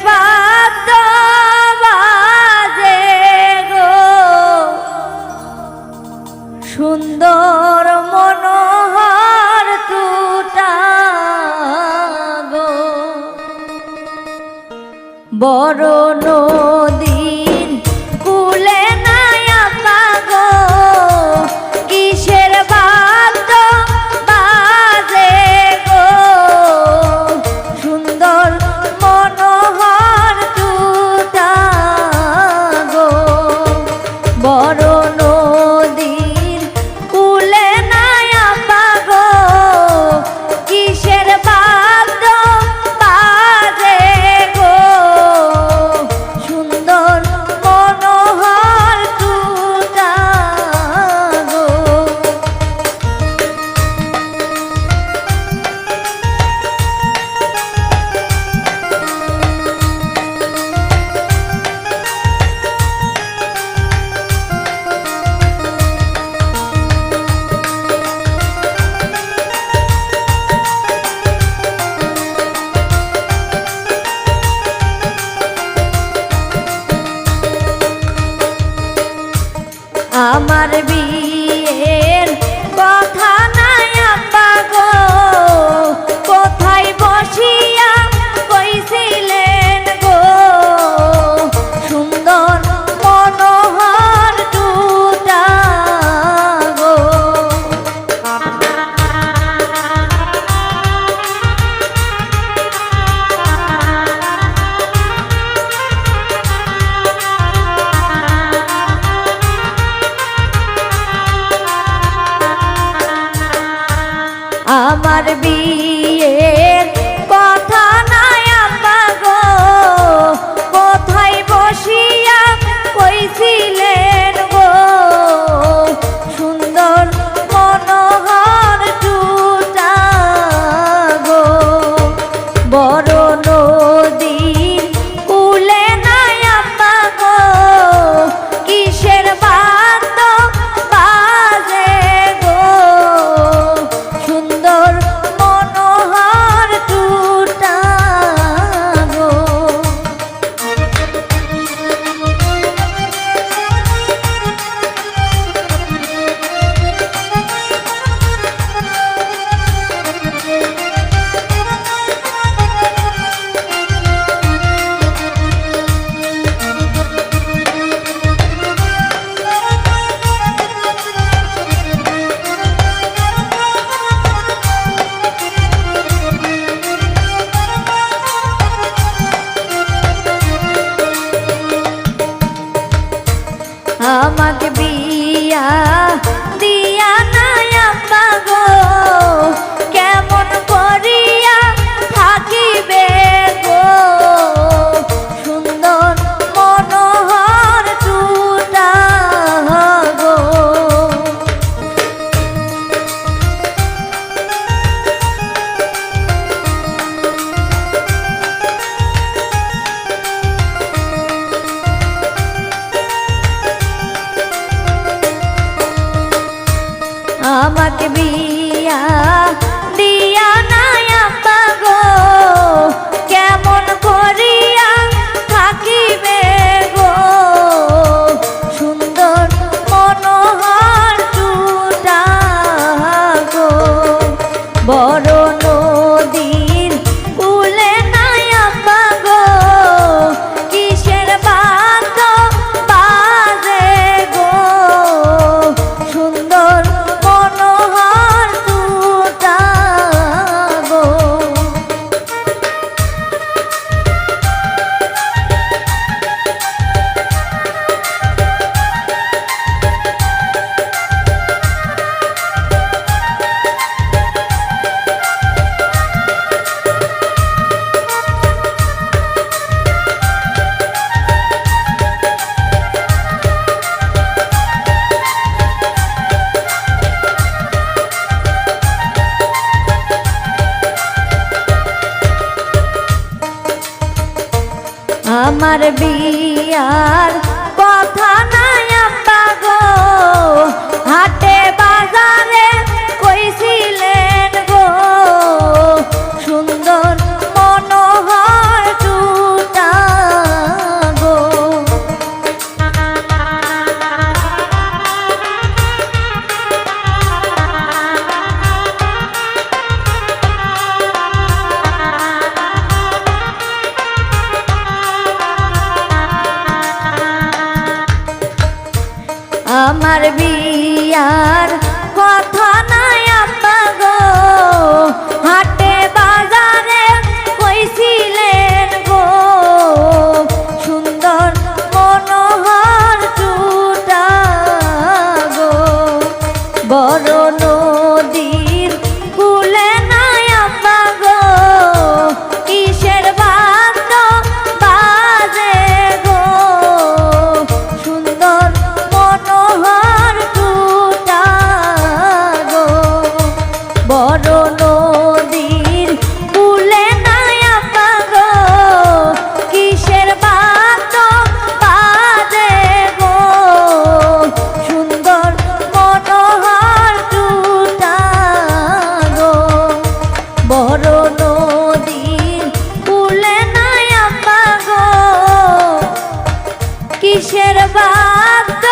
বাদ্য বাজে গো সুন্দর মনোহর টুটা গো বড় নদীর কুলে নায়া গো কিসের বাদ্য বাজে গো সুন্দর মনোহর টুটা গো বড় নদীর কুলে নায়া গো কিসের বাদ্য বাজে গো সুন্দর মনোহর টুটা গো আমার বিয়ের কথা নাই আব্বা গো কোথায় বসিয়া কইছিলেন গো সুন্দর মনোহর টুটা গো আমার বিয়ের কথা নাই আব্বা গো কোথায় বসিয়া কইছিলেন গো সুন্দর মনোহর টুটা গো বড় নদীর কুলে নাই আব্বা গো কিসের বাদ্য বাজে গো সুন্দর মনোহর টুটা গো আমাকে বিয়া দিয়া নাই আব্বা গো কেমন করিয়া থাকিবে গো সুন্দর মনোহর টুটা গো আমাকে বিয়া দিয়া নাই আব্বা গো কেমন করিয়া থাকিবে গো সুন্দর মনোহর টুটা গো বড় নদীর কুলে নাই আব্বা গো কিসের বাদ্য বাজে গো সুন্দর মনোহর টুটা গো আমার বিয়ার কথা নাই আব্বা গো হাটে বাজারে কইছিলেন গো সুন্দর মনোহর টুটা নদীর কুলে নাই আব্বা গো কিসের বাদ্য বাজে গো সুন্দর মনোহর টুটা গো বড় নদীর কুলে নাই আব্বা গো কিসের বাদ্য বাজে গো সুন্দর মনোহর টুটা গো বড় নদীর কুলে নাই আব্বা গো কিসের বাদ্য